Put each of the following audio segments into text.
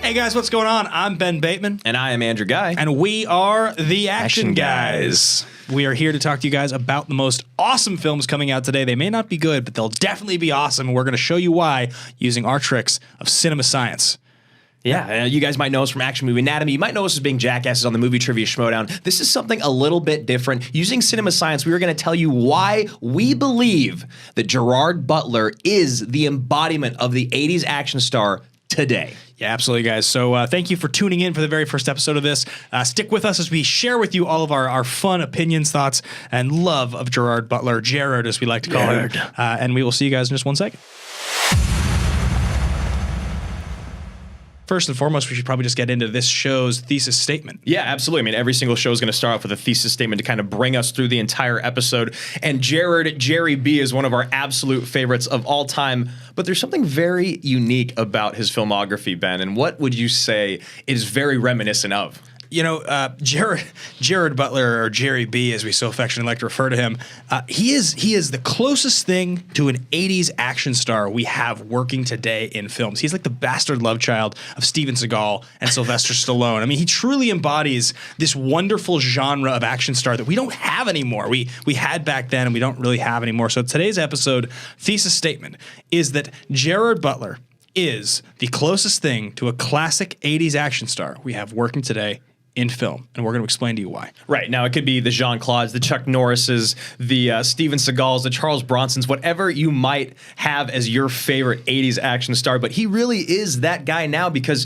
Hey guys, what's going on? I'm Ben Bateman. And I am Andrew Guy. And we are the Action Guys. We are here to talk to you guys about the most awesome films coming out today. They may not be good, but they'll definitely be awesome. And we're going to show you why using our tricks of cinema science. Yeah, you guys might know us from Action Movie Anatomy. You might know us as being jackasses on the Movie Trivia Schmodown. This is something a little bit different. Using cinema science, we are going to tell you why we believe that Gerard Butler is the embodiment of the 80s action star today. Yeah, absolutely, guys. So thank you for tuning in for the very first episode of this. Stick with us as we share with you all of our fun opinions, thoughts, and love of Gerard Butler, Gerard, as we like to call him. And we will see you guys in just 1 second. First and foremost, we should probably just get into this show's thesis statement. Yeah, absolutely. I mean, every single show is going to start off with a thesis statement to kind of bring us through the entire episode. And Jerry B is one of our absolute favorites of all time. But there's something very unique about his filmography, Ben. And what would you say it is very reminiscent of? You know, Gerard Butler, or Jerry B, as we so affectionately like to refer to him, he is the closest thing to an 80s action star we have working today in films. He's like the bastard love child of Steven Seagal and Sylvester Stallone. I mean, he truly embodies this wonderful genre of action star that we don't have anymore. We had back then and we don't really have anymore. So today's episode thesis statement is that Gerard Butler is the closest thing to a classic 80s action star we have working today in film, and we're going to explain to you why. Right. Now, it could be the Jean-Claudes, the Chuck Norrises, the Steven Seagals, the Charles Bronsons, whatever you might have as your favorite 80s action star, but he really is that guy now because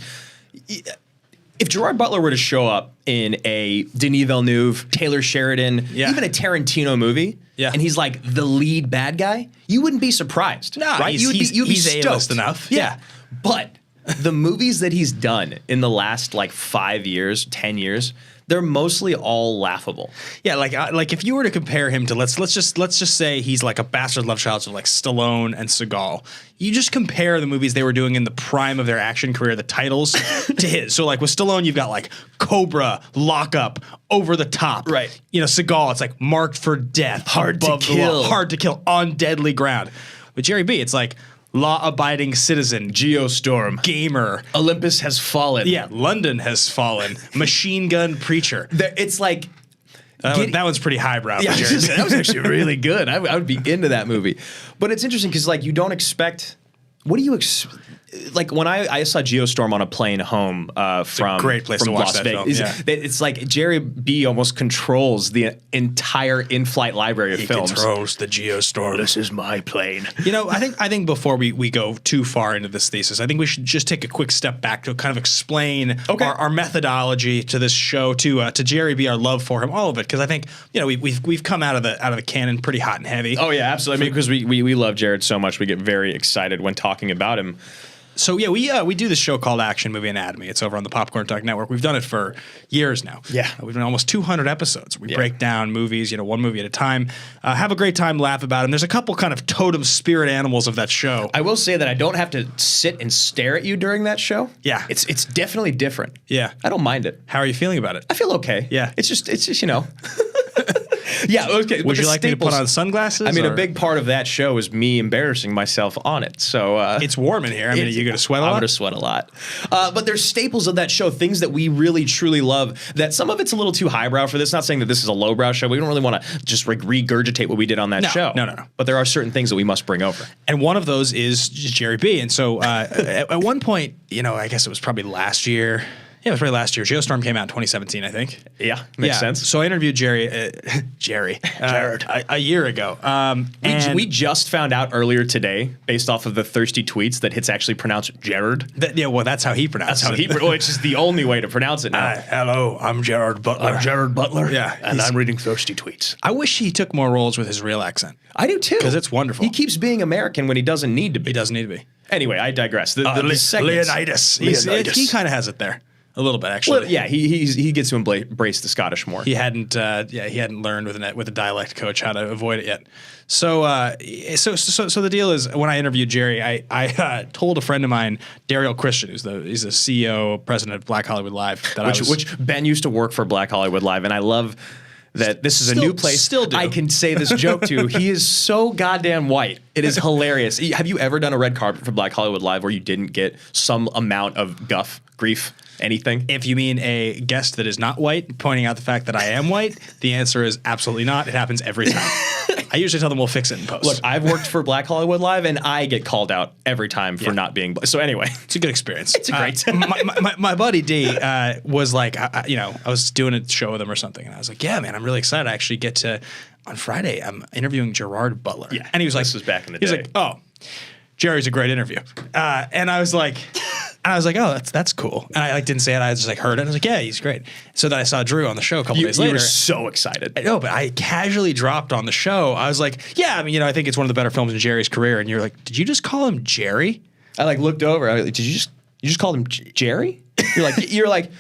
if Gerard Butler were to show up in a Denis Villeneuve, Taylor Sheridan, even a Tarantino movie, and he's like the lead bad guy, you wouldn't be surprised. No, right? You'd be stoked. A-list enough. Yeah. But the movies that he's done in the last like 5 years, 10 years, they're mostly all laughable. Yeah, like if you were to compare him to let's just say he's like a bastard love child to like Stallone and Seagal. You just compare the movies they were doing in the prime of their action career, the titles to his. So like with Stallone, you've got like Cobra, Lock Up, Over the Top. Right. You know, Seagal, it's like Marked for Death, Hard to Kill, Hard to Kill, On Deadly Ground. With Jerry B, it's like Law-Abiding Citizen, Geostorm, Gamer, Olympus Has Fallen. Yeah, London Has Fallen, Machine Gun Preacher. It's like that one's pretty highbrow. Yeah, for Jerry. that was actually really good. I would be into that movie. But it's interesting because like you don't expect. What do you like when I saw Geostorm on a plane home from a great place to watch Las that Vegas. film. Yeah. It's like Jerry B almost controls the entire in-flight library of films. He controls the Geostorm. This is my plane. You know, I think before we go too far into this thesis, I think we should just take a quick step back to kind of explain our methodology to this show, to Jerry B, our love for him, all of it, because I think we've come out of the canon pretty hot and heavy. Oh yeah, absolutely. I mean, because we love Jared so much, we get very excited when talking about him. So yeah, we do this show called Action Movie Anatomy. It's over on the Popcorn Talk Network. We've done it for years now. Yeah, we've done almost 200 episodes. We break down movies, one movie at a time. Have a great time, laugh about them. There's a couple kind of totem spirit animals of that show. I will say that I don't have to sit and stare at you during that show. Yeah, it's definitely different. Yeah, I don't mind it. How are you feeling about it? I feel okay. Yeah, it's just Yeah, okay. Would you like me to put on sunglasses? I mean, a big part of that show is me embarrassing myself on it. So it's warm in here. I mean, are you going to sweat a lot? I'm going to sweat a lot. But there's staples of that show, things that we really, truly love, that some of it's a little too highbrow for this. Not saying that this is a lowbrow show. We don't really want to just regurgitate what we did on that show. No. But there are certain things that we must bring over. And one of those is Jerry B. And so at one point, I guess it was probably last year. Yeah, it was probably last year. Geostorm came out in 2017, I think. Yeah, makes sense. So I interviewed Jerry, a year ago. We just found out earlier today, based off of the thirsty tweets, that it's actually pronounced Gerard. That's how he pronounced it. Well, it's just the only way to pronounce it now. Hello, I'm Gerard Butler. I'm Gerard Butler. Yeah, and I'm reading thirsty tweets. I wish he took more roles with his real accent. I do too. Because it's wonderful. He keeps being American when he doesn't need to be. He doesn't need to be. Anyway, I digress. Leonidas. He kind of has it there. A little bit, actually. Well, yeah, he gets to embrace the Scottish more. He hadn't learned with a dialect coach how to avoid it yet. So the deal is, when I interviewed Jerry, I told a friend of mine, Daryl Christian, he's the CEO, president of Black Hollywood Live, which Ben used to work for Black Hollywood Live, and I love that this is a new place still do. I can say this joke to. He is so goddamn white. It is hilarious. Have you ever done a red carpet for Black Hollywood Live where you didn't get some amount of grief, anything? If you mean a guest that is not white pointing out the fact that I am white, the answer is absolutely not. It happens every time. I usually tell them we'll fix it in post. Look, I've worked for Black Hollywood Live, and I get called out every time for not being black. So anyway. It's a good experience. It's a great my buddy D was like, I was doing a show with him or something, and I was like, yeah, man, I'm really excited. I actually get to, on Friday, I'm interviewing Gerard Butler. Yeah, and he was like, this was back in the day. He was like, oh, Jerry's a great interview. And I was like, oh, that's cool. And I didn't say it. I just heard it. I was like, yeah, he's great. So then I saw Drew on the show a couple days later. You were so excited. I know, but I casually dropped on the show. I was like, yeah, I mean, I think it's one of the better films in Jerry's career. And you're like, did you just call him Jerry? I looked over. I was like, did you just call him Jerry? You're like,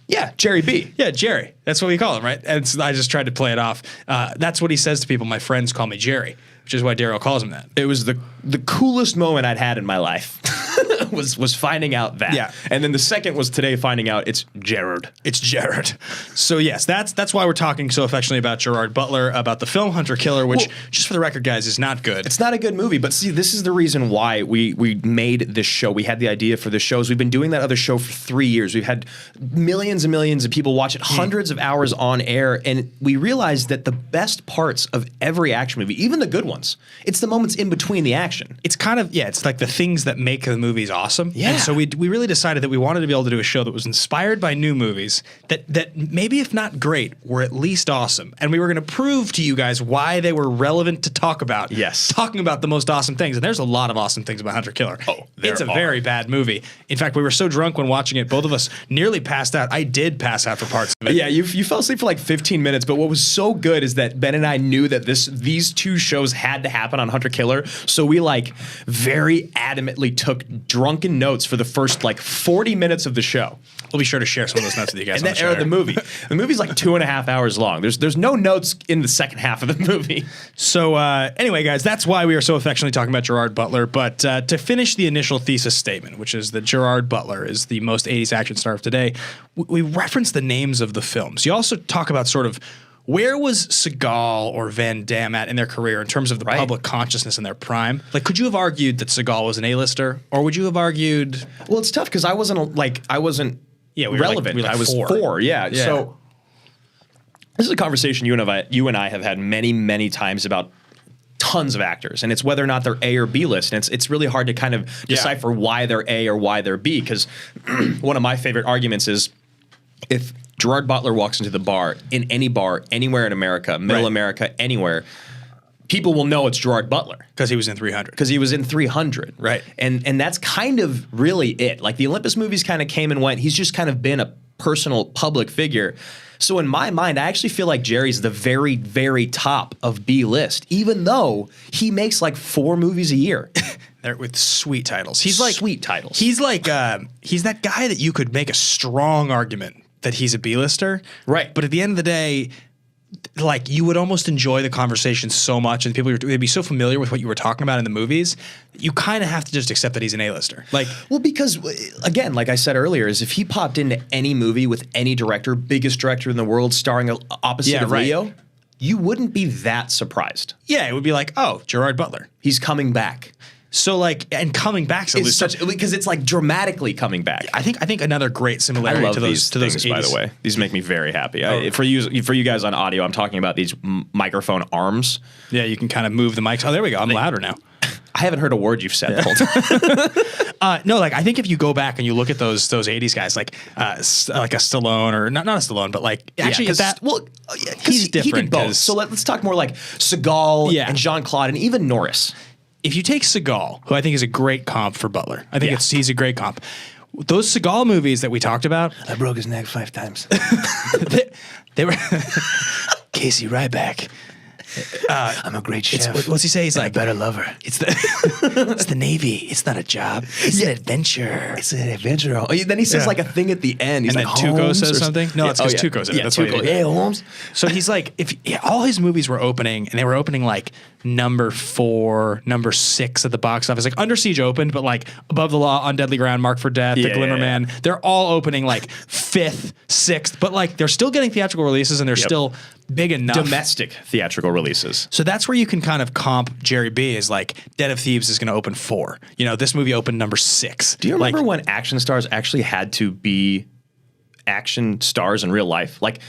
yeah, Jerry B. Yeah, Jerry. That's what we call him, right? And so I just tried to play it off. That's what he says to people. My friends call me Jerry, which is why Daryl calls him that. It was the coolest moment I'd had in my life. was finding out that. Yeah. And then the second was today finding out it's Gerard. It's Gerard. So yes, that's why we're talking so affectionately about Gerard Butler, about the film Hunter Killer, which, just for the record, guys, is not good. It's not a good movie, but see, this is the reason why we made this show. We had the idea for this show. We've been doing that other show for 3 years. We've had millions and millions of people watch it, hundreds of hours on air, and we realized that the best parts of every action movie, even the good ones, it's the moments in between the action. It's kind of, it's like the things that make the movies awesome. Yeah. And so we really decided that we wanted to be able to do a show that was inspired by new movies that maybe if not great, were at least awesome. And we were going to prove to you guys why they were relevant to talk about. Yes. Talking about the most awesome things. And there's a lot of awesome things about Hunter Killer. Oh, it's a very bad movie. In fact, we were so drunk when watching it, both of us nearly passed out. I did pass out for parts of it. Yeah, you fell asleep for like 15 minutes, but what was so good is that Ben and I knew that these two shows had to happen on Hunter Killer, so we very adamantly took drunken notes for the first 40 minutes of the show. We'll be sure to share some of those notes with you guys. And that era of the movie. The movie's 2.5 hours long. There's no notes in the second half of the movie. So anyway, guys, that's why we are so affectionately talking about Gerard Butler. But to finish the initial thesis statement, which is that Gerard Butler is the most 80s action star of today, we reference the names of the films. You also talk about sort of where was Seagal or Van Damme at in their career in terms of the public consciousness in their prime? Could you have argued that Seagal was an A-lister, or would you have argued? Well, it's tough because I wasn't relevant. I was four. Yeah. So this is a conversation you and I have had many, many times about tons of actors, and it's whether or not they're A or B list, and it's really hard to kind of decipher why they're A or why they're B, because one of my favorite arguments is if Gerard Butler walks into the bar, in any bar, anywhere in America, middle America, anywhere, people will know it's Gerard Butler. Because he was in 300. Because he was in 300. Right. And that's kind of really it. The Olympus movies kind of came and went. He's just kind of been a personal public figure. So in my mind, I actually feel like Jerry's the very, very top of B list, even though he makes 4 movies a year. They're with sweet titles. He's sweet titles. He's he's that guy that you could make a strong argument that he's a B-lister. Right. But at the end of the day, you would almost enjoy the conversation so much, and they'd be so familiar with what you were talking about in the movies, you kind of have to just accept that he's an A-lister. Well, because, again, like I said earlier, is if he popped into any movie with any director, biggest director in the world, starring opposite of Leo, you wouldn't be that surprised. Yeah, it would be oh, Gerard Butler. He's coming back. So and coming back because it's dramatically coming back. I think another great similarity I love to those things, 80s. by the way. These make me very happy. For you guys on audio, I'm talking about these microphone arms. Yeah, you can kind of move the mics. Oh, there we go. I'm louder now. I haven't heard a word you've said the whole time. No, I think if you go back and you look at those 80s guys, like a Stallone, or not a Stallone, but actually he's different. He did both. So let's talk more Seagal and Jean-Claude and even Norris. If you take Seagal, who I think is a great comp for Butler, I think he's a great comp. Those Seagal movies that we talked about, I broke his neck 5 times. they were Casey Ryback. I'm a great chef. What's he say? He's a better lover. It's the Navy. It's not a job. It's an adventure. It's an adventure. Then he says a thing at the end. He's and then Tuco says something. No, it's because Tuco's in it. That's Tuco. Yeah, Holmes. So he's all his movies were opening, and they were opening number 4, number 6 at the box office. Under Siege opened, but Above the Law, On Deadly Ground, Marked for Death, The Glimmer Man, they're all opening 5th, 6th, but they're still getting theatrical releases, and they're still big enough. Domestic theatrical releases. So that's where you can kind of comp Jerry B is like Den of Thieves is going to open 4. You know, this movie opened number 6. Do you remember when action stars actually had to be action stars in real life? Like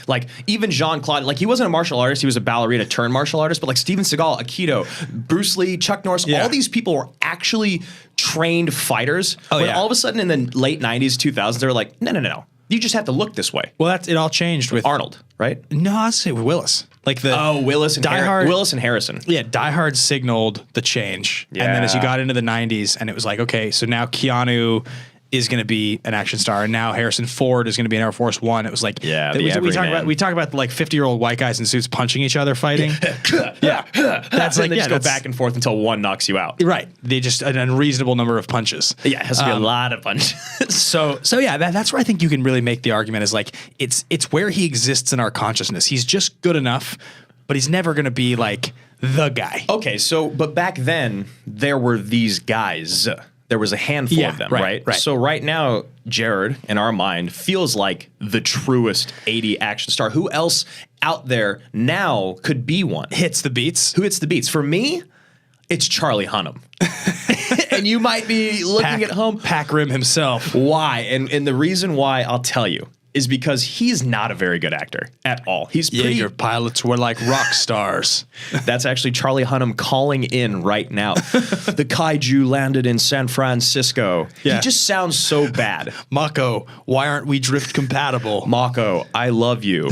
even Jean-Claude, like he wasn't a martial artist, he was a ballerina turned martial artist, but like Steven Seagal, Aikido, Bruce Lee, Chuck Norris, all these people were actually trained fighters. All of a sudden in the late 90s, 2000s, they were like, no. You just have to look this way. Well, it all changed with Arnold, right? No, I'd say with Willis. Like Willis and Willis and Harrison. Yeah, Die Hard signaled the change. Yeah. And then as you got into the 90s, and it was like, okay, so now Keanu is going to be an action star, and now Harrison Ford is going to be in Air Force One. It was like, we talk about like 50-year-old white guys in suits punching each other, fighting. That's like, they just go back and forth until one knocks you out. Right. They just an unreasonable number of punches. Yeah, it has to be a lot of punches. so yeah, that's where I think you can really make the argument is like it's where he exists in our consciousness. He's just good enough, but he's never going to be like the guy. Okay, but back then there were these guys. There was a handful of them, right? So right now, Gerard, in our mind, feels like the truest 80 action star. Who else out there now could be one? Hits the beats. Who hits the beats? For me, it's Charlie Hunnam. And you might be looking at home. Pac Rim himself. Why? And the reason why, I'll tell you, is because he's not a very good actor at all. He's pretty... Jaeger pilots were like rock stars. That's actually Charlie Hunnam calling in right now. The kaiju landed in San Francisco. Yeah. He just sounds so bad. Mako, why aren't we drift compatible? Mako, I love you.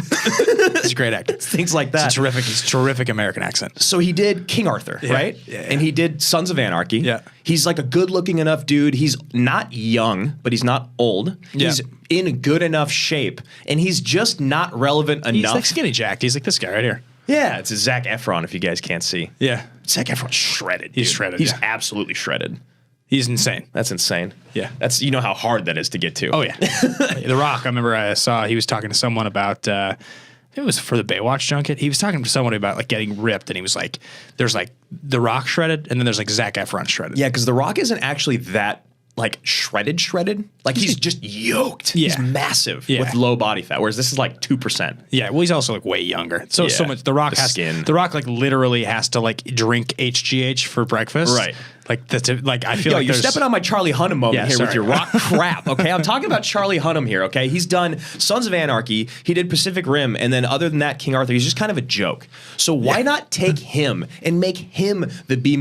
He's a great actor. Things like that. He's a terrific American accent. So he did King Arthur, right? Yeah. And he did Sons of Anarchy. Yeah. He's like a good-looking enough dude. He's not young, but he's not old. Yeah. He's in good enough shape, and he's just not relevant enough. He's like skinny jacked. He's like this guy right here. Yeah, it's a Zac Efron if you guys can't see. Yeah. Zac Efron's shredded. He's shredded. He's absolutely shredded. He's insane. That's insane. Yeah. That's, you know how hard that is to get to. Oh, yeah. The Rock, I remember I saw, he was talking to someone about, it was for the Baywatch junket. He was talking to someone about like getting ripped, and he was like, there's like The Rock shredded, and then there's like Zac Efron shredded. Yeah, because The Rock isn't actually that like shredded. Like he's just yoked. Yeah. He's massive with low body fat, whereas this is like 2%. Yeah, well, he's also like way younger. So much. The Rock The Rock like literally has to like drink HGH for breakfast. Right. Like that's like I feel like you're stepping on my Charlie Hunnam moment here with your Rock crap. Okay, I'm talking about Charlie Hunnam here. Okay, he's done Sons of Anarchy, he did Pacific Rim, and then other than that, King Arthur. He's just kind of a joke. So why not take him and make him the B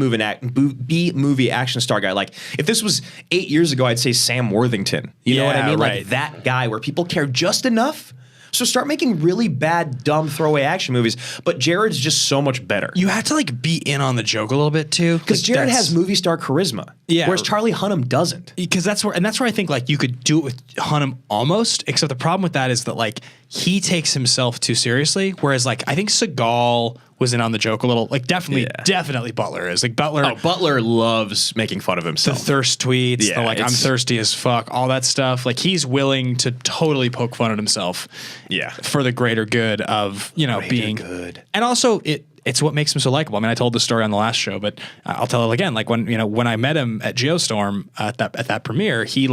movie action star guy? Like if this was 8 years ago, I'd say Sam Worthington. You know what I mean? Right. Like that guy where people care just enough. So start making really bad, dumb throwaway action movies. But Jared's just so much better. You have to like be in on the joke a little bit too, because Jared has movie star charisma. Yeah, whereas Charlie Hunnam doesn't. Because that's where I think like you could do it with Hunnam almost. Except the problem with that is that like he takes himself too seriously. Whereas like I think Seagal was in on the joke a little. Like definitely Butler is like Butler. Oh, Butler loves making fun of himself. The thirst tweets, the like I'm thirsty as fuck, all that stuff. Like he's willing to totally poke fun at himself. Yeah, for the greater good of being good. And also it's what makes him so likable. I mean, I told the story on the last show, but I'll tell it again. Like when I met him at Geostorm at that premiere, he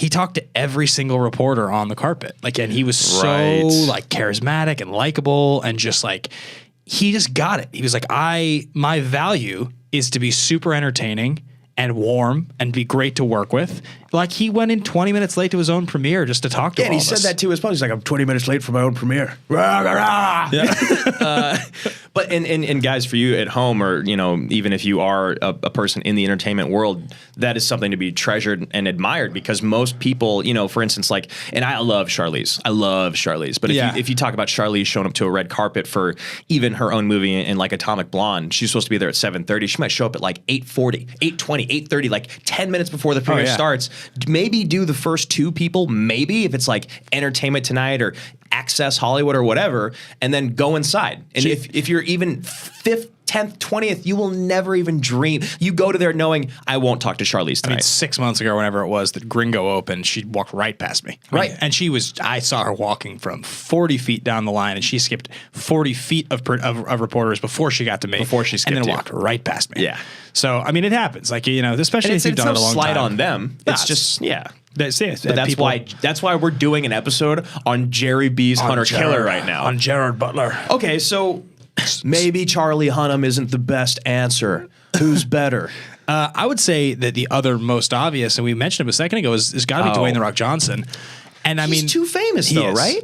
talked to every single reporter on the carpet. Like, and he was so like charismatic and likable, and just like he just got it. He was like, my value is to be super entertaining and warm and be great to work with. Like he went in 20 minutes late to his own premiere just to talk to all of us. Yeah, and he said that to his phone. He's like, I'm 20 minutes late for my own premiere. Rah, rah, rah. Yeah. But and guys, for you at home, or even if you are a person in the entertainment world, that is something to be treasured and admired, because most people, for instance, like, and I love Charlize. But if you talk about Charlize showing up to a red carpet for even her own movie in like Atomic Blonde, she's supposed to be there at 7:30. She might show up at like 8:40, 8:20, 8:30, like 10 minutes before the premiere starts. Maybe do the first two people, maybe if it's like Entertainment Tonight or Access Hollywood or whatever, and then go inside. And if you're even 10 10th, 20th, you will never even dream. You go to there knowing I won't talk to Charlize tonight. I mean, 6 months ago, whenever it was that Gringo opened, she walked right past me. Right. And I saw her walking from 40 feet down the line, and she skipped 40 feet of reporters before she got to me. Before she skipped and then you. walked right past me. Yeah. So, I mean, it happens. Like, especially if you've done it a long time. It's no slight on them. It's just, yeah. That's why we're doing an episode on Jerry B's Hunter Killer right now. On Gerard Butler. Okay, so maybe Charlie Hunnam isn't the best answer. Who's better? I would say that the other most obvious, and we mentioned him a second ago, is got to be Dwayne "The Rock" Johnson. And I mean, he's too famous though, right?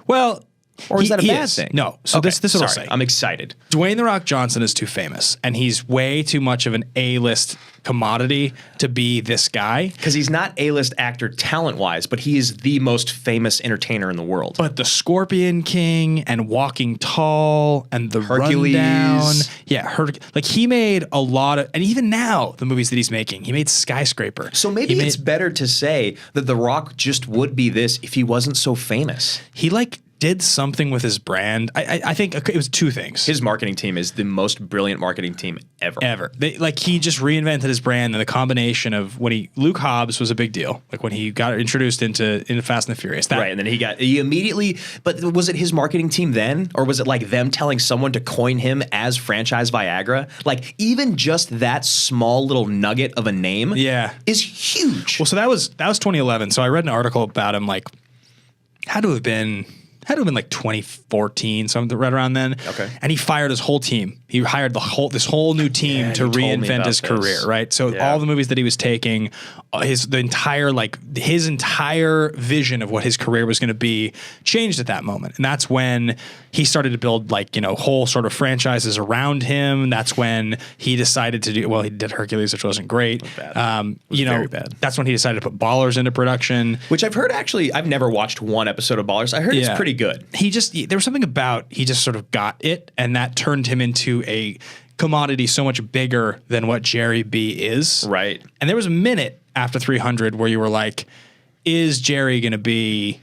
Well, or is that a bad thing? No. So okay, this is what I'll say. I'm excited. Dwayne "The Rock" Johnson is too famous, and he's way too much of an A-list commodity to be this guy. Because he's not A-list actor talent-wise, but he is the most famous entertainer in the world. But the Scorpion King and Walking Tall and the Hercules. Rundown. Yeah, like he made a lot of, and even now, the movies that he's making, he made Skyscraper. So maybe it's better to say that The Rock just would be this if he wasn't so famous. He did something with his brand. I think it was two things. His marketing team is the most brilliant marketing team ever. He just reinvented his brand, and the combination of Luke Hobbs was a big deal. Like when he got introduced into Fast and the Furious. Right, and then he immediately, but was it his marketing team then? Or was it like them telling someone to coin him as franchise Viagra? Like even just that small little nugget of a name is huge. Well, so that was 2011. So I read an article about him had to have been like 2014, something right around then. Okay. And he fired his whole team. He hired this whole new team to reinvent his career, right? So all the movies that he was taking, his entire vision of what his career was going to be changed at that moment. And that's when he started to build whole sort of franchises around him. That's when he decided to he did Hercules, which wasn't great. Very bad. That's when he decided to put Ballers into production. Which I've heard I've never watched one episode of Ballers. I heard it's pretty good. There was something about, he just sort of got it, and that turned him into a commodity so much bigger than what Jerry B is. Right. And there was a minute after 300 where you were like, is Jerry going to be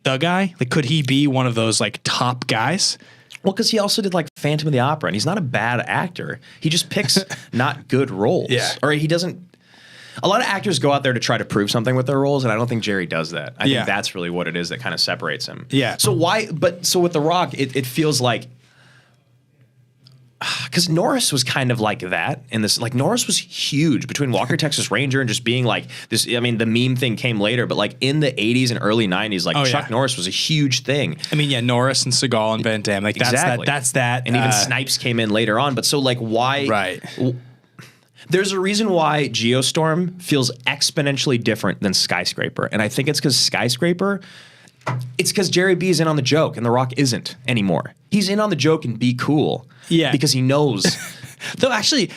the guy? Like, could he be one of those top guys? Well, because he also did Phantom of the Opera, and he's not a bad actor. He just picks not good roles. Yeah. Or he doesn't. A lot of actors go out there to try to prove something with their roles, and I don't think Jerry does that. I think that's really what it is that kind of separates him. Yeah. So with The Rock, it feels like, because Norris was kind of like that in this. Norris was huge between Walker Texas Ranger and just being this. I mean, the meme thing came later, but in the 80s and early 90s, Chuck Norris was a huge thing. I mean, yeah, Norris and Seagal and Van Damme, exactly. That's that. And even Snipes came in later on. But so why? Right. There's a reason why Geostorm feels exponentially different than Skyscraper, and I think it's because Skyscraper. It's because Jerry B is in on the joke and The Rock isn't anymore. He's in on the joke and be cool. Yeah. Because he knows. Though actually,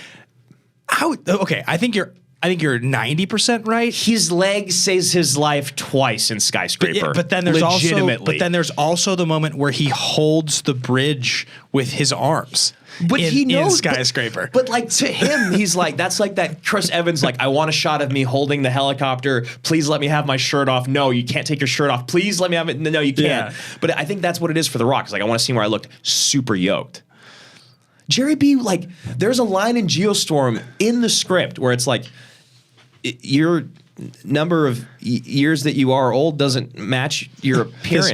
I think you're 90% right. His leg saves his life twice in Skyscraper. But then there's also the moment where he holds the bridge with his arms. But he knows in Skyscraper. But to him, he's that's like that Chris Evans, I want a shot of me holding the helicopter. Please let me have my shirt off. No, you can't take your shirt off. Please let me have it. No, you can't. Yeah. But I think that's what it is for The Rock. I want to see where I looked super yoked. Jerry B, there's a line in Geostorm in the script where it's your number of years that you are old doesn't match your appearance.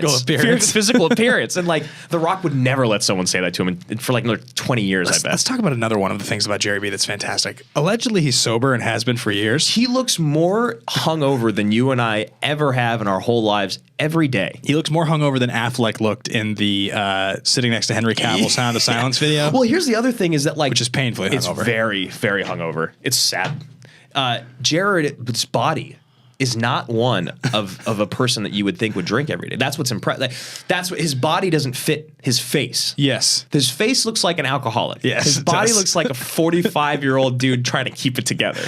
Physical appearance. And The Rock would never let someone say that to him for another 20 years, I bet. Let's talk about another one of the things about Jerry B that's fantastic. Allegedly, he's sober and has been for years. He looks more hungover than you and I ever have in our whole lives every day. He looks more hungover than Affleck looked in the sitting next to Henry Cavill Sound of Silence video. Well, here's the other thing is that which is painfully hungover. It's very, very hungover. It's sad. Jared's body is not one of a person that you would think would drink every day. That's what's impressive. That's what his body doesn't fit his face. Yes. His face looks like an alcoholic. Yes. His body looks like a 45-year-old dude trying to keep it together.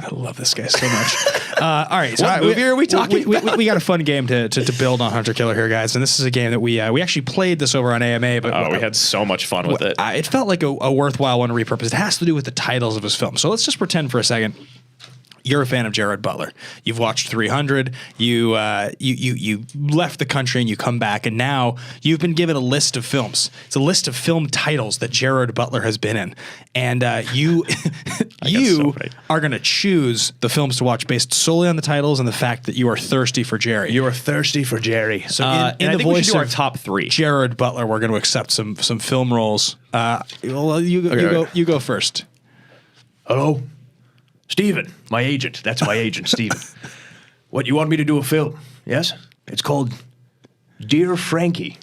I love this guy so much. All right. So what movie are we talking about? We got a fun game to build on Hunter Killer here, guys. And this is a game that we actually played this over on AMA. But we had so much fun with it. It felt like a worthwhile one to repurpose. It has to do with the titles of his film. So let's just pretend for a second you're a fan of Gerard Butler. You've watched 300. You left the country and you come back, and now you've been given a list of films. It's a list of film titles that Gerard Butler has been in, and you are going to choose the films to watch based solely on the titles and the fact that you are thirsty for Jerry. You are thirsty for Jerry. So in the voice of our top 3, Gerard Butler, we're going to accept some film roles. You go first. Hello? Stephen, my agent. That's my agent, Stephen. What, you want me to do a film? Yes? It's called Dear Frankie.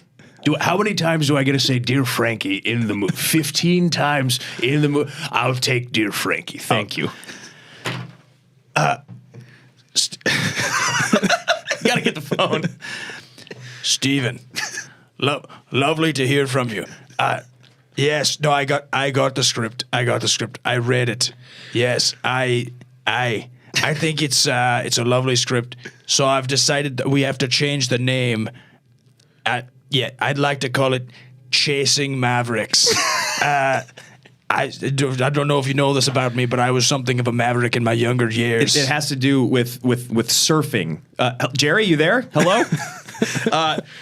How many times do I get to say Dear Frankie in the movie? 15 times in the movie. I'll take Dear Frankie. Thank you. You got to get the phone. Stephen, lovely to hear from you. Yes, no, I got the script. I read it. Yes, I think it's a lovely script. So I've decided that we have to change the name. I'd like to call it Chasing Mavericks. I don't know if you know this about me, but I was something of a maverick in my younger years. It has to do with surfing. Jerry, you there? Hello?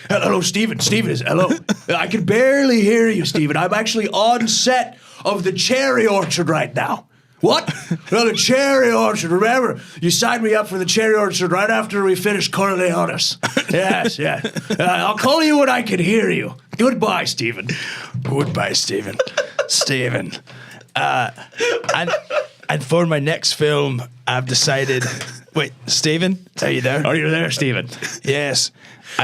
Hello, Stephen. Stephen is hello. I can barely hear you, Stephen. I'm actually on set of the Cherry Orchard right now. What? Well, the Cherry Orchard. Remember, you signed me up for the Cherry Orchard right after we finished Corleones. Yes, yeah. I'll call you when I can hear you. Goodbye, Stephen. Goodbye, Stephen. Stephen. And for my next film, I've decided. Wait, Stephen, are you there? Are you there, Stephen? Yes.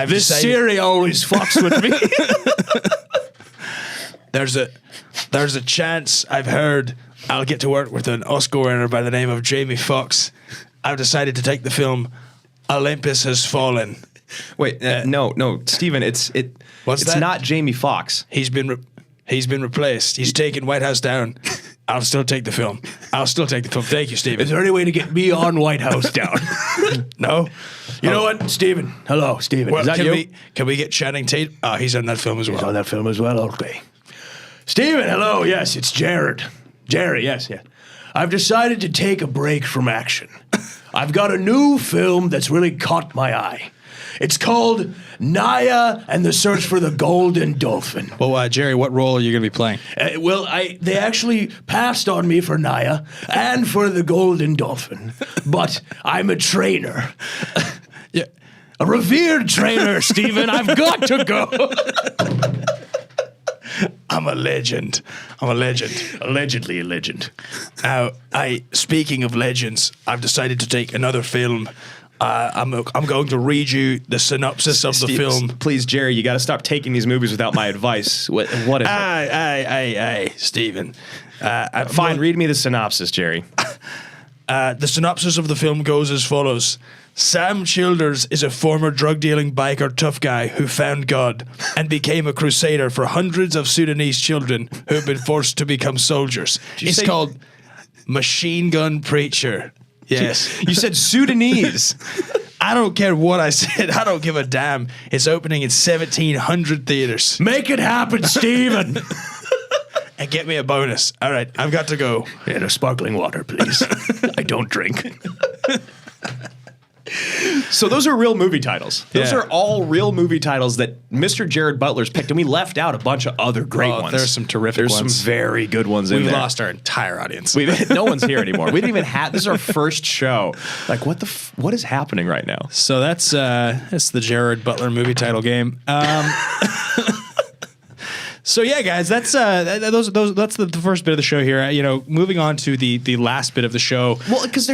This Siri always fucks with me. There's a chance I've heard I'll get to work with an Oscar winner by the name of Jamie Foxx. I've decided to take the film Olympus Has Fallen. Wait, no, Stephen, it's not Jamie Foxx. He's been replaced. He's taken White House down. I'll still take the film. Thank you, Stephen. Is there any way to get me on White House down? No. You know what, Stephen? Hello, Stephen. Well, is that you? Can we get Channing Tatum? Oh, he's on that film as well. He's on that film as well. Okay. Stephen, hello. Yes, it's Jared. Jerry, yes, yeah. I've decided to take a break from action. I've got a new film that's really caught my eye. It's called Naya and the Search for the Golden Dolphin. Well, Jerry, what role are you going to be playing? They actually passed on me for Naya and for the Golden Dolphin, but I'm a trainer. Yeah. A revered trainer, Stephen. I've got to go. I'm a legend. Allegedly a legend. Now, speaking of legends, I've decided to take another film. I'm going to read you the synopsis of the film. Please, Jerry, you got to stop taking these movies without my advice. What is it? Stephen. Fine, read me the synopsis, Jerry. The synopsis of the film goes as follows. Sam Childers is a former drug-dealing biker tough guy who found God and became a crusader for hundreds of Sudanese children who have been forced to become soldiers. It's called Machine Gun Preacher. Yes. You said Sudanese. I don't care what I said. I don't give a damn. It's opening in 1,700 theaters. Make it happen, Stephen. And get me a bonus. All right, I've got to go. And a sparkling water, please. I don't drink. So those are real movie titles. Those Yeah. are all real movie titles that Mr. Gerard Butler's picked, and we left out a bunch of other great ones. There's some terrific ones. There's some very good ones in We've there. lost our entire audience. No one's here anymore. We didn't even have. This is our first show. Like, what is happening right now? So that's the Gerard Butler movie title game. So yeah, guys, that's the first bit of the show here. Moving on to the last bit of the show. Well, because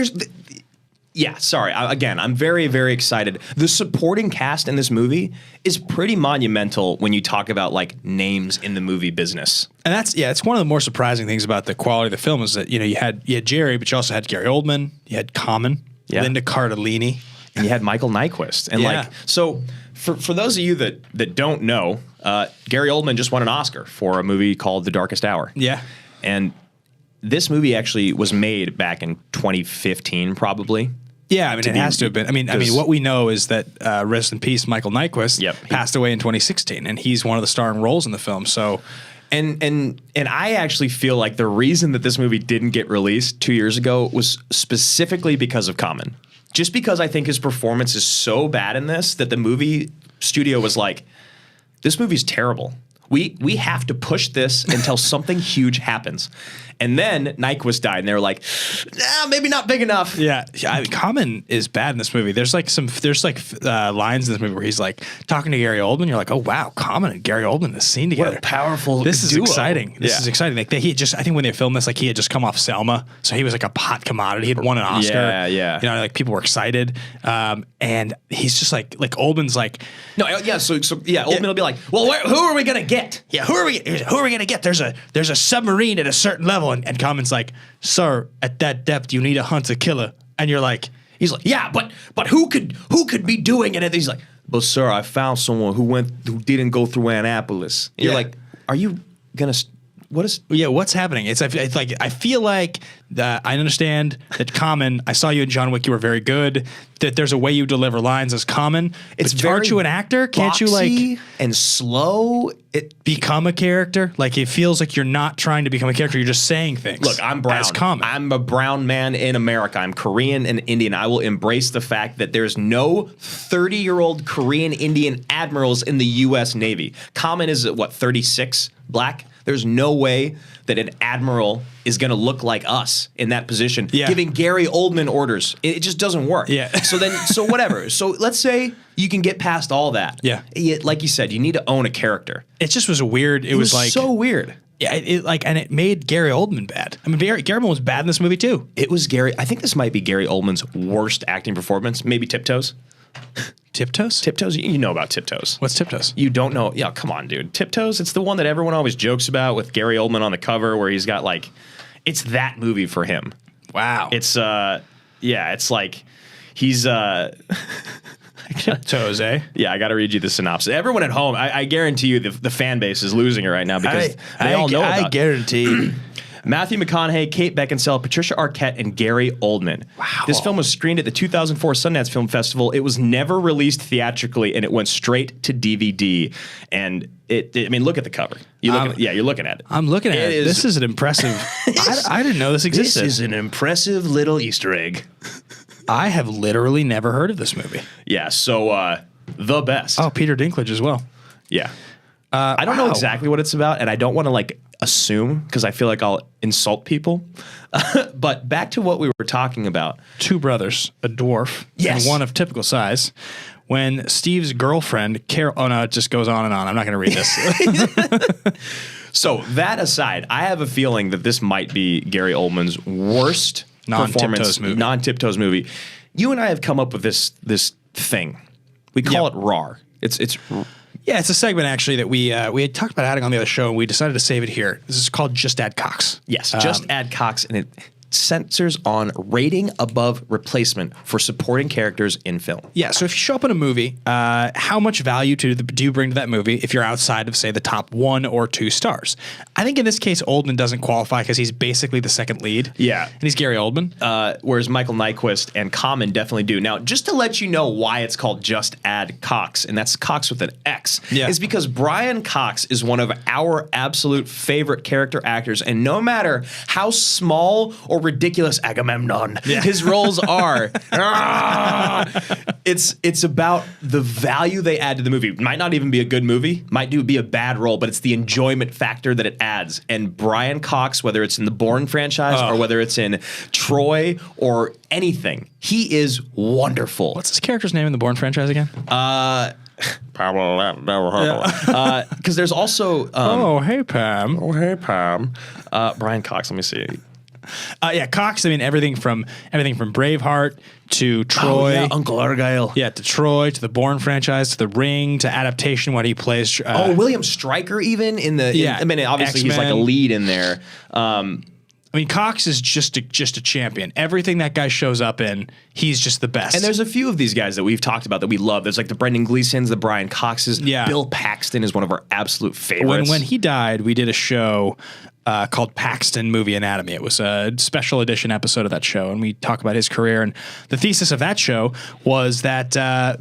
again, I'm very, very excited. The supporting cast in this movie is pretty monumental when you talk about like names in the movie business. And it's one of the more surprising things about the quality of the film is that you had Jerry, but you also had Gary Oldman, you had Common, Linda Cardellini, and you had Michael Nyqvist. And so for those of you that don't know, Gary Oldman just won an Oscar for a movie called The Darkest Hour. Yeah, and this movie actually was made back in 2015, probably. Yeah, I mean, it has to have been. I mean, what we know is that rest in peace, Michael Nyqvist passed away in 2016, and he's one of the starring roles in the film. So And I actually feel like the reason that this movie didn't get released 2 years ago was specifically because of Common. Just because I think his performance is so bad in this that the movie studio was like, this movie's terrible. We have to push this until something huge happens. And then Nyquist died, and they were like, nah, maybe not big enough. Yeah, Common is bad in this movie. There's like lines in this movie where he's like talking to Gary Oldman. You're like, oh wow, Common and Gary Oldman in this scene together. What a powerful This is duo. exciting. This is exciting. Like I think when they filmed this, like he had just come off Selma, so he was like a hot commodity. He had won an Oscar. Yeah. You know, like people were excited, and he's just like Oldman's like, No, yeah, so Oldman will be like, well, who are we gonna get? yeah, who are we gonna get? There's a submarine at a certain level, and Common's like, sir, at that depth you need to hunt a killer, and you're like, He's like, yeah, but who could be doing it? And he's like, but sir, I found someone who didn't go through Annapolis. And you're Yeah. like, are you gonna? What is? yeah, what's happening? It's like I feel like I understand that Common. I saw you in John Wick. You were very good. That there's a way you deliver lines as Common. It's But aren't very you an actor? Can't you boxy like and slow? become a character? Like it feels like you're not trying to become a character. You're just saying things. Look, I'm brown. As Common. I'm a brown man in America. I'm Korean and Indian. I will embrace the fact that there's no 30-year-old Korean Indian admirals in the U.S. Navy. Common is what, 36 black? There's no way that an admiral is going to look like us in that position, giving Gary Oldman orders. It just doesn't work. Yeah. So whatever. So let's say you can get past all that. Yeah. Like you said, you need to own a character. It just was a weird. It was like so weird. Yeah, and it made Gary Oldman bad. I mean, Gary Oldman was bad in this movie too. It was Gary. I think this might be Gary Oldman's worst acting performance. Maybe Tiptoes. Tiptoes? Tiptoes. You know about Tiptoes. What's Tiptoes? You don't know? Yeah, come on, dude. Tiptoes. It's the one that everyone always jokes about with Gary Oldman on the cover, where he's got like, it's that movie for him. Wow. It's it's like he's Tiptoes, eh? Yeah, I got to read you the synopsis. Everyone at home, I guarantee you the fan base is losing it right now because they all know about I guarantee. Matthew McConaughey, Kate Beckinsale, Patricia Arquette, and Gary Oldman. Wow. This film was screened at the 2004 Sundance Film Festival. It was never released theatrically, and it went straight to DVD. And I mean, look at the cover. You're looking at it. I'm looking at it. This is an impressive. I didn't know this existed. This is an impressive little Easter egg. I have literally never heard of this movie. Yeah, so the best. Oh, Peter Dinklage as well. Yeah. I don't know exactly what it's about, and I don't want to like assume because I feel like I'll insult people. But back to what we were talking about. Two brothers, a dwarf, Yes. and one of typical size. When Steve's girlfriend, Carol, oh no, it just goes on and on. I'm not going to read this. So that aside, I have a feeling that this might be Gary Oldman's worst non-Tiptoes movie. You and I have come up with this thing. We call it RAR. It's Yeah, it's a segment actually that we had talked about adding on the other show, and we decided to save it here. This is called Just Add Cox. Yes, just add Cox, and it censors on rating above replacement for supporting characters in film. Yeah, so if you show up in a movie, how much value do you bring to that movie if you're outside of, say, the top 1 or 2 stars? I think in this case, Oldman doesn't qualify because he's basically the second lead. Yeah. And he's Gary Oldman. Whereas Michael Nyquist and Common definitely do. Now, just to let you know why it's called Just Add Cox, and that's Cox with an X, is because Brian Cox is one of our absolute favorite character actors, and no matter how small or ridiculous Agamemnon his roles are, it's about the value they add to the movie. It might not even be a good movie, might be a bad role, but it's the enjoyment factor that it adds. And Brian Cox, whether it's in the Bourne franchise or whether it's in Troy or anything, he is wonderful. What's his character's name in the Bourne franchise again? Because there's also oh, hey, Pam. Brian Cox. Let me see. Yeah, Cox. I mean, everything from Braveheart to Troy, Uncle Argyle. Yeah, to Troy, to the Bourne franchise, to The Ring, to adaptation. What he plays. William Stryker, even in the. I mean, obviously X-Men. he's like a lead in there. I mean, Cox is just a champion. Everything that guy shows up in, he's just the best. And there's a few of these guys that we've talked about that we love. There's like the Brendan Gleesons, the Brian Coxes. Yeah. Bill Paxton is one of our absolute favorites. When he died, we did a show called Paxton Movie Anatomy. It was a special edition episode of that show, and we talk about his career. And the thesis of that show was that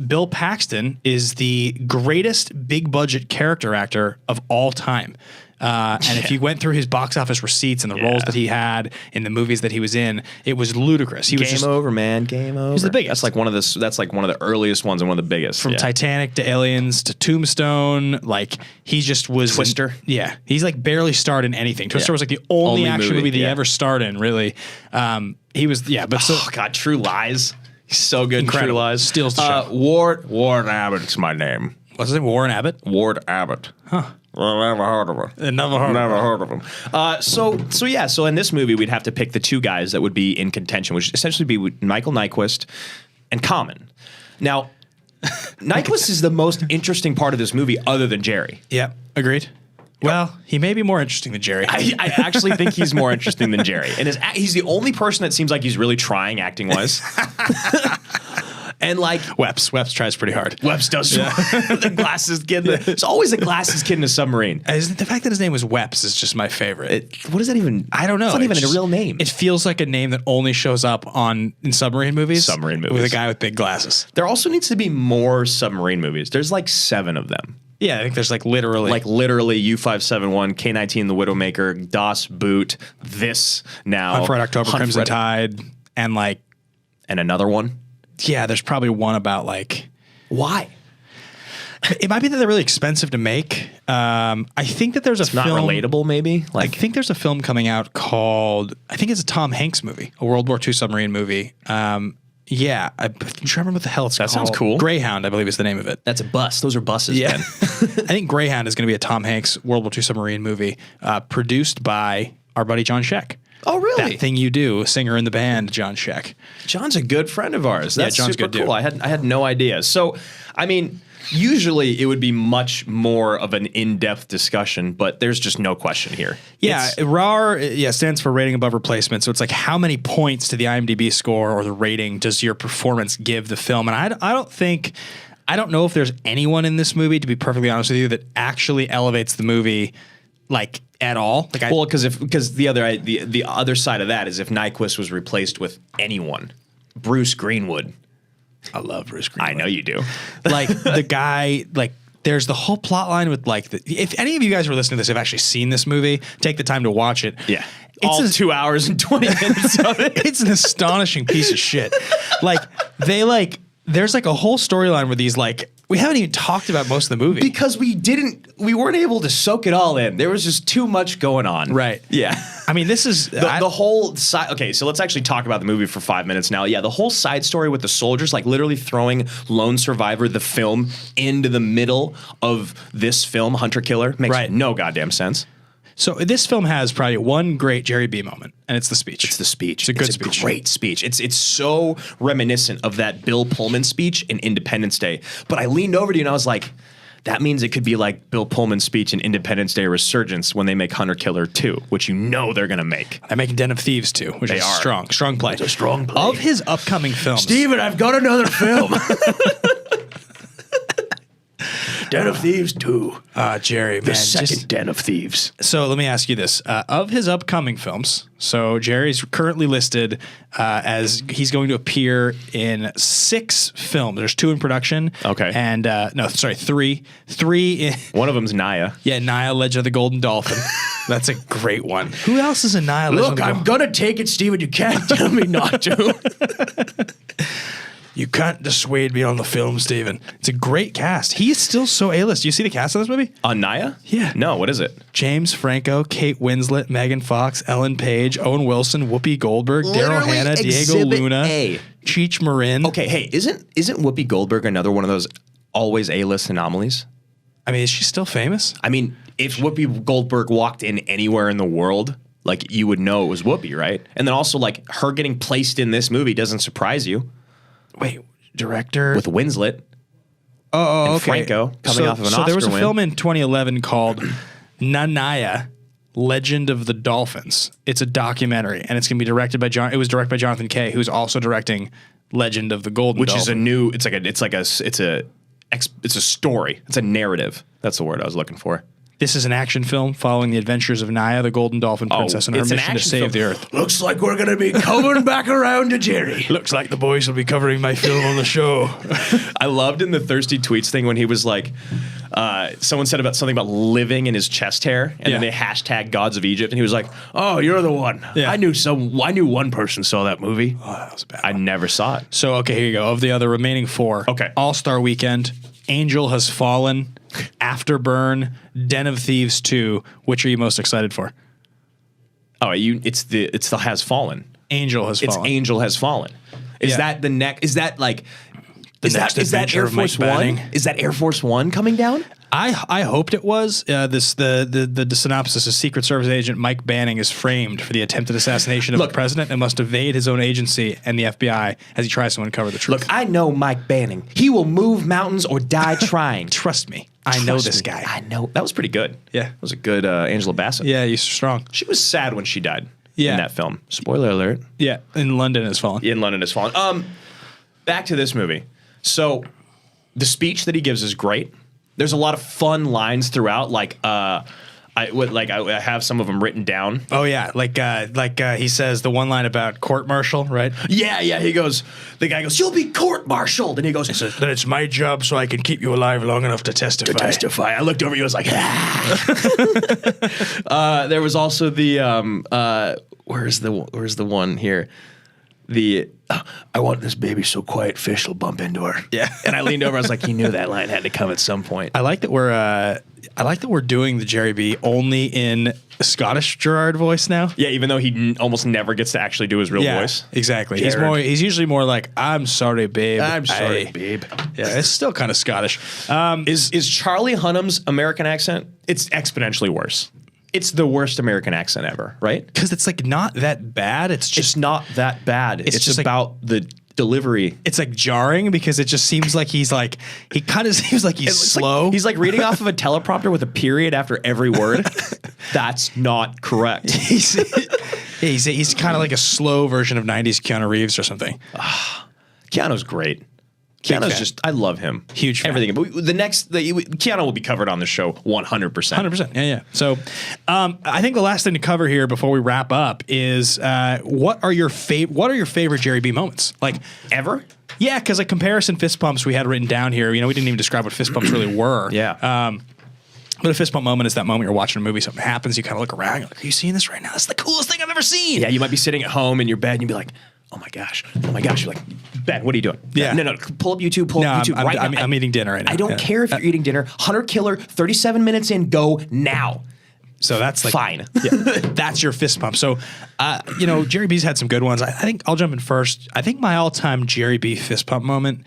Bill Paxton is the greatest big budget character actor of all time. And if you went through his box office receipts and the roles that he had in the movies that he was in, it was ludicrous. He was Game over, man. Game over. He's the biggest. That's like one of the earliest ones and one of the biggest. From Titanic to Aliens to Tombstone, like he just was Twister. He's like barely starred in anything. Twister was like the only action movie that he ever starred in. Really, he was God, True Lies. He's so good. Incredible. In True Lies Steals the show. Ward Abbott's my name. What's his name? Warren Abbott. Ward Abbott. Huh. Well, never heard of him. Never heard of him. So in this movie, we'd have to pick the two guys that would be in contention, which would essentially be Michael Nyqvist and Common. Now, Nyqvist is the most interesting part of this movie, other than Jerry. Yeah, agreed. Well, he may be more interesting than Jerry. I actually think he's more interesting than Jerry, and he's the only person that seems like he's really trying acting wise. And like Weps tries pretty hard. Weps does the glasses kid. There's always a glasses kid in a submarine. The fact that his name was Weps is just my favorite. What does that even? I don't know. It's not even a real name. It feels like a name that only shows up in submarine movies. With a guy with big glasses. There also needs to be more submarine movies. There's like 7 of them. Yeah, I think there's like literally U-571, K-19, The Widowmaker, Das Boot, this now, Hunt for Red October, Crimson Tide, and another one. Yeah, there's probably one about why? It might be that they're really expensive to make. I think that there's a film. Not relatable, maybe? I think there's a film coming out called, I think it's a Tom Hanks movie, a World War II submarine movie. Yeah, I'm trying to remember what the hell it's called. That sounds cool. Greyhound, I believe is the name of it. That's a bus. Those are buses, yeah. man. I think Greyhound is going to be a Tom Hanks World War II submarine movie produced by our buddy John Sheck. Oh, really? That Thing You Do, singer in the band, John Sheck. John's a good friend of ours. That's John's super good cool. dude. I had no idea. So, I mean, usually it would be much more of an in-depth discussion, but there's just no question here. Yeah, RAR stands for rating above replacement. So it's like how many points to the IMDb score or the rating does your performance give the film? And I don't know if there's anyone in this movie, to be perfectly honest with you, that actually elevates the movie at all. Because the other side of that is if Nyqvist was replaced with anyone, Bruce Greenwood. I love Bruce Greenwood. I know you do. The guy, there's the whole plot line with if any of you guys who are listening to this have actually seen this movie, take the time to watch it. Yeah. It's 2 hours and 20 minutes of it. It's an astonishing piece of shit. There's a whole storyline where these we haven't even talked about most of the movie. Because we weren't able to soak it all in. There was just too much going on. Right. Yeah. I mean, this is the whole side. Okay, so let's actually talk about the movie for 5 minutes now. Yeah, the whole side story with the soldiers, literally throwing Lone Survivor, the film, into the middle of this film, Hunter Killer, makes no goddamn sense. So this film has probably one great Jerry B moment, and it's the speech. It's the speech. It's a good speech. Great speech. It's so reminiscent of that Bill Pullman speech in Independence Day. But I leaned over to you and I was like, that means it could be like Bill Pullman's speech in Independence Day Resurgence when they make Hunter Killer 2, which they're going to make. They're making Den of Thieves 2, which is strong play. It's a strong play. Of his upcoming films. Steven, I've got another film. Den of Thieves 2. Jerry, The second Den of Thieves. So let me ask you this. Of his upcoming films, so Jerry's currently listed as he's going to appear in 6 films. There's 2 in production. Okay. And, 3. 3 in... One of them's Naya. Yeah, Naya, Legend of the Golden Dolphin. That's a great one. Who else is in Naya, Legend of the Golden I'm going to take it, Steven. You can't tell me not to. You can't dissuade me on the film, Steven. It's a great cast. He is still so A-list. Do you see the cast of this movie? On Naya? Yeah. No, what is it? James Franco, Kate Winslet, Megan Fox, Ellen Page, Owen Wilson, Whoopi Goldberg, Daryl Hannah, Diego Luna, Cheech Marin. Okay, hey, isn't Whoopi Goldberg another one of those always A-list anomalies? I mean, is she still famous? I mean, if Whoopi Goldberg walked in anywhere in the world, you would know it was Whoopi, right? And then also, her getting placed in this movie doesn't surprise you. Wait, director? With Winslet. Oh, and okay. Franco coming off of an Oscar win. So there was a film in 2011 called Naya, Legend of the Dolphins. It's a documentary, and it's going to be directed by It was directed by Jonathan Kay, who's also directing Legend of the Golden Dolphin. Which is a new. It's a story. It's a narrative. That's the word I was looking for. This is an action film following the adventures of Naya, the Golden Dolphin Princess, and her mission to save the Earth. Looks like we're going to be coming back around to Jerry. Looks like the boys will be covering my film on the show. I loved in the Thirsty Tweets thing when he was like, someone said about something about living in his chest hair, and then they hashtag gods of Egypt, and he was like, Oh, you're the one. Yeah. I knew one person saw that movie. Oh, that was a bad. I never saw it. So, okay, here you go. Of the other remaining 4. Okay. All-Star Weekend, Angel Has Fallen, Afterburn, Den of Thieves 2. Which are you most excited for? Oh, it's the Has Fallen. Angel Has It's Fallen. Angel Has Fallen. Is that the next? Is that like? Is next that adventure Air of Mike Force One? Banning? Is that Air Force One coming down? I hoped it was. The synopsis is Secret Service agent Mike Banning is framed for the attempted assassination of the president and must evade his own agency and the FBI as he tries to uncover the truth. Look, I know Mike Banning. He will move mountains or die trying. Trust me. I know this guy. I know. That was pretty good. Yeah. That was a good Angela Bassett. Yeah, he's strong. She was sad when she died Yeah. in that film. Spoiler alert. Yeah, in London Has Fallen. In London Has Fallen. Back to this movie. So the speech that he gives is great. There's a lot of fun lines throughout. I have some of them written down. Oh yeah, like he says the one line about court-martial, right? Yeah. The guy goes, "You'll be court-martialed," and he goes, Then it's my job so I can keep you alive long enough to testify. I looked over you. I was like, ah. There was also the where's the one here? I want this baby so quiet fish will bump into her. Yeah. And I leaned over. I was like, he knew that line had to come at some point. I like that we're doing the Jerry B only in Scottish Gerard voice now. Yeah, even though he almost never gets to actually do his real voice. Exactly. Gerard. He's usually more like, I'm sorry, babe. I'm sorry, babe. Yeah, it's still kind of Scottish. Is Charlie Hunnam's American accent? It's exponentially worse. It's the worst American accent ever, right? Because it's like not that bad. It's just It's not that bad. It's just like- about the delivery. it's like jarring because it just seems like he kind of seems like he's It's slow. He's like reading off of a teleprompter with a period after every word. That's not correct. he's kind of like a slow version of 90s Keanu Reeves or something. Keanu's great. fan. Keanu's just, I love him. Huge fan. Everything. But Keanu will be covered on the show 100%. 100%. Yeah. So I think the last thing to cover here before we wrap up is what are your favorite Jerry B moments? Like Ever? Yeah, because like comparison fist pumps we had written down here. You know, we didn't even describe what fist pumps really were. Yeah. But a fist bump moment is that moment you're watching a movie, something happens, you kind of look around, you're like, are you seeing this right now? That's the coolest thing I've ever seen. Yeah, you might be sitting at home in your bed and you'd be like, oh my gosh. You're like, Ben, what are you doing? Yeah. No, pull up YouTube, pull up YouTube right now. I'm eating dinner right now. I don't care if you're eating dinner. Hunter Killer, 37 minutes in, go now. So that's like Fine. Yeah, that's your fist pump. So, Jerry B's had some good ones. I think I'll jump in first. I think my all-time Jerry B fist pump moment,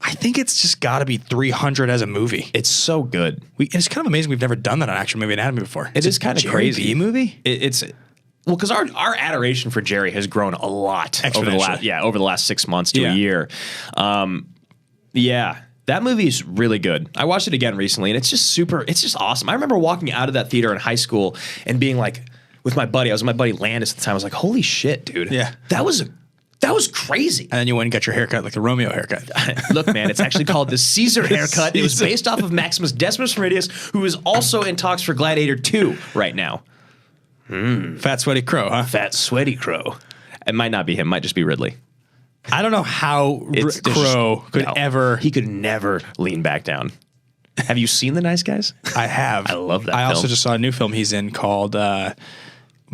I think it's just got to be 300 as a movie. It's so good. It's kind of amazing we've never done that on Action Movie Anatomy before. It is kind of crazy. Jerry B movie? It's well, because our adoration for Jerry has grown a lot over the last 6 months to a year. That movie is really good. I watched it again recently, and it's just awesome. I remember walking out of that theater in high school and being like, with my buddy, I was with my buddy Landis at the time. I was like, holy shit, dude. Yeah. That was crazy. And then you went and got your haircut like the Romeo haircut. Look, man, it's actually called the Caesar haircut. It was based off of Maximus Decimus Meridius, who is also in talks for Gladiator 2 right now. Fat sweaty crow, huh? Fat sweaty crow. It might not be him. It might just be Ridley. I don't know how Crow could ever. He could never lean back down. Have you seen The Nice Guys? I have. I love that I film. also just saw a new film he's in called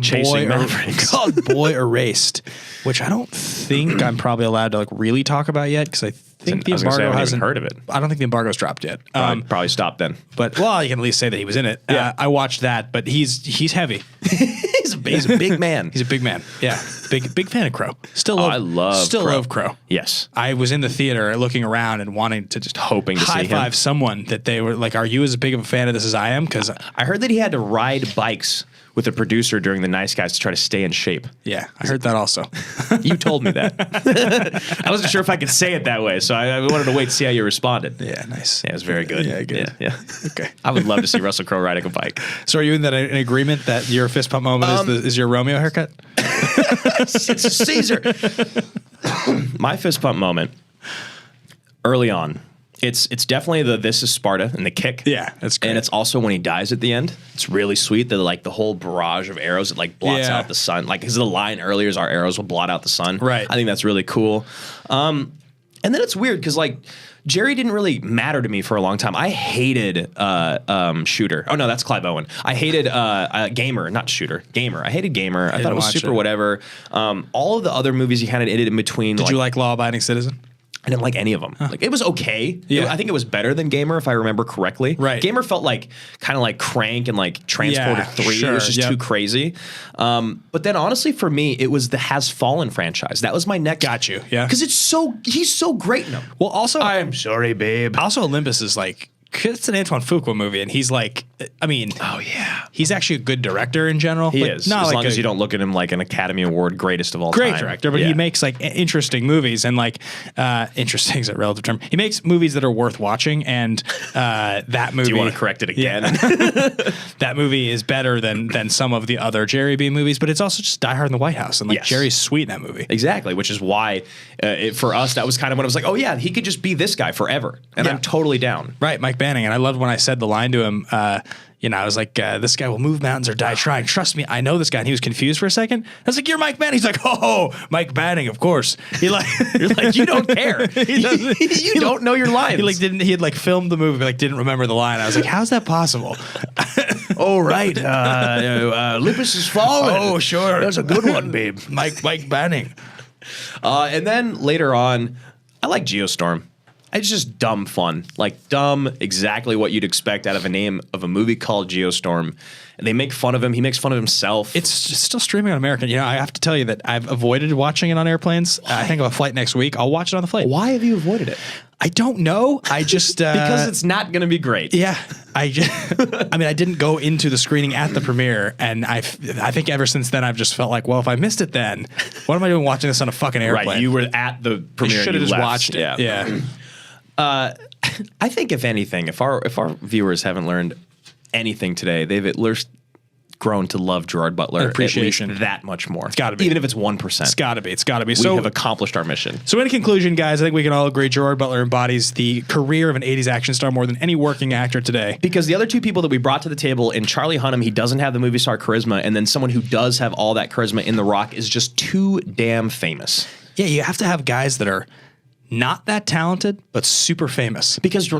Chasing Mavericks. called Boy Erased, which I don't think I'm probably allowed to like really talk about yet because I think the I was gonna say, I embargo haven't even hasn't heard of it. I don't think the embargo's dropped yet. Probably stop then. But well, you can at least say that he was in it. Yeah. I watched that, but he's heavy. He's a big man. He's a big man. Yeah, big fan of Crow. Still I love Crow. love Crow. Yes. I was in the theater looking around and wanting to just Hoping to see high him. five someone that they were like, "Are you as big of a fan of this as I am?" Because I heard that he had to ride bikes with a producer during The Nice Guys to try to stay in shape. yeah, I heard that also. You told me that. I wasn't sure if I could say it that way, so I wanted to wait to see how you responded. Yeah, nice. Yeah, it was very good. Yeah, good. Yeah. Okay. I would love to see Russell Crowe riding a bike. So are you in agreement that your fist pump moment is your Romeo haircut? It's a Caesar. My fist pump moment early on. It's definitely the This Is Sparta and the kick. Yeah, that's great. And it's also when he dies at the end. It's really sweet. The whole barrage of arrows that like blots Yeah. out the sun. Like his the line earlier is our arrows will blot out the sun. Right. I think that's really cool. And then it's weird because like Jerry didn't really matter to me for a long time. I hated Shooter. Oh no, that's Clive Owen. I hated Gamer, not Shooter. Gamer. I hated Gamer. I thought it was super whatever. All of the other movies he kind of did it in between. Did you like Law Abiding Citizen? I didn't like any of them. Like it was okay. Yeah. I think it was better than Gamer if I remember correctly. Right. Gamer felt like kind of like Crank and like Transporter 3. Sure. It was just too crazy. But then honestly for me, it was the Has Fallen franchise. That was my next. Got you. Yeah. Because he's so great in them. Well, also, I'm sorry, babe. Also, Olympus is like, it's an Antoine Fuqua movie, and he's like, I mean, Oh yeah. he's actually a good director in general. He Like, is. not As like long a as you don't look at him like an Academy Award greatest of all great time. director, but Yeah. he makes like interesting movies, and like interesting is a relative term. He makes movies that are worth watching, and that movie. Do you want to correct it again? That movie is better than some of the other Jerry B movies, but it's also just Die Hard in the White House, and like Yes. Jerry's sweet in that movie. Exactly, which is why for us that was kind of when I was like, oh yeah, he could just be this guy forever, and Yeah. I'm totally down. Right, Mike Banning, and I loved when I said the line to him. I was like, this guy will move mountains or die trying. Trust me, I know this guy. And he was confused for a second. I was like, you're Mike Banning. He's like, oh, Mike Banning, of course. He like, You're like, you don't care. He doesn't- you don't know your lines. he had like filmed the movie, but like didn't remember the line. I was like, how's that possible? Oh, right. Olympus has fallen. Oh, sure. That's a good one, babe. Mike Banning. And then later on, I like Geostorm. It's just dumb fun. Like dumb, exactly what you'd expect out of a name of a movie called Geostorm. And they make fun of him. He makes fun of himself. It's just still streaming on American. I have to tell you that I've avoided watching it on airplanes. I think of a flight next week. I'll watch it on the flight. Why have you avoided it? I don't know. I just Because it's not going to be great. Yeah, I mean, I didn't go into the screening at the premiere, and I think ever since then I've just felt like, well, if I missed it, then what am I doing watching this on a fucking airplane? Right. You were at the premiere. should have and just you left. watched it. Yeah. I think if anything, if our viewers haven't learned anything today, they've at least grown to love Gerard Butler An appreciation. at least that much more. It's gotta be. Even if it's 1%. It's got to be. It's got to be. We So have accomplished our mission. So in conclusion, guys, I think we can all agree Gerard Butler embodies the career of an 80s action star more than any working actor today. Because the other two people that we brought to the table, in Charlie Hunnam, he doesn't have the movie star charisma, and then someone who does have all that charisma in The Rock is just too damn famous. Yeah, you have to have guys that are not that talented, but super famous. Because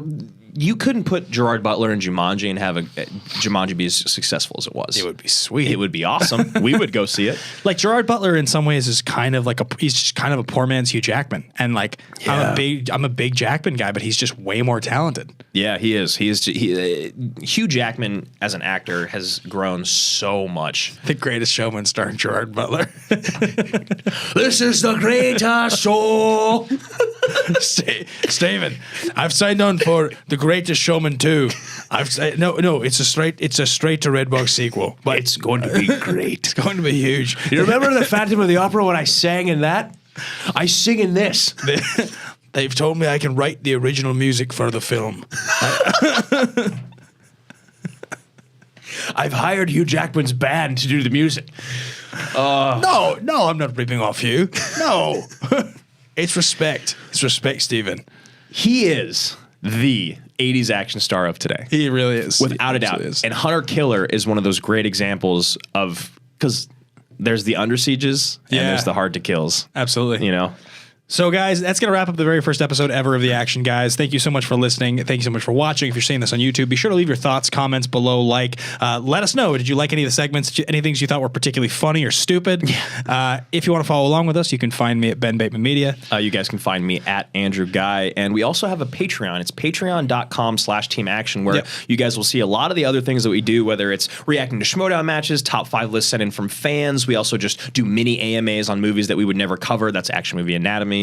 you couldn't put Gerard Butler in Jumanji and have Jumanji be as successful as it was. It would be sweet. It would be awesome. We would go see it. Like Gerard Butler in some ways is kind of like he's just kind of a poor man's Hugh Jackman. And like I'm a big Jackman guy, but he's just way more talented. Yeah, he is. Hugh Jackman as an actor has grown so much. The Greatest Showman starring Gerard Butler. This is the greatest show. Steven, I've signed on for The Greatest Showman 2. No, it's a straight to Redbox sequel. But It's going to be great. it's going to be huge. You remember the Phantom of the Opera when I sang in that? I sing in this. They've told me I can write the original music for the film. I've hired Hugh Jackman's band to do the music. No, I'm not ripping off you. No. It's respect. It's respect, Steven. He is the 80s action star of today. He really is. Without a doubt. Absolutely is. And Hunter Killer is one of those great examples of, because there's the Under Sieges and Yeah. there's the Hard to Kills. Absolutely. You know? So, guys, that's going to wrap up the very first episode ever of The Action Guys. Thank you so much for listening. Thank you so much for watching. If you're seeing this on YouTube, be sure to leave your thoughts, comments below, let us know. Did you like any of the segments? Any things you thought were particularly funny or stupid? If you want to follow along with us, you can find me at Ben Bateman Media. You guys can find me at Andrew Guy. And we also have a Patreon. It's patreon.com/Team Action, where you guys will see a lot of the other things that we do, whether it's reacting to Schmodown matches, top 5 lists sent in from fans. We also just do mini AMAs on movies that we would never cover. That's Action Movie Anatomy.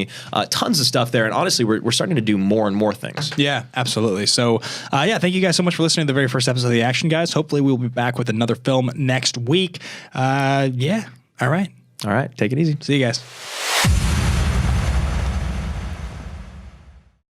Tons of stuff there. And honestly, we're starting to do more and more things. Yeah, absolutely. So, thank you guys so much for listening to the very first episode of The Action Guys. Hopefully, we'll be back with another film next week. All right. All right. Take it easy. See you guys.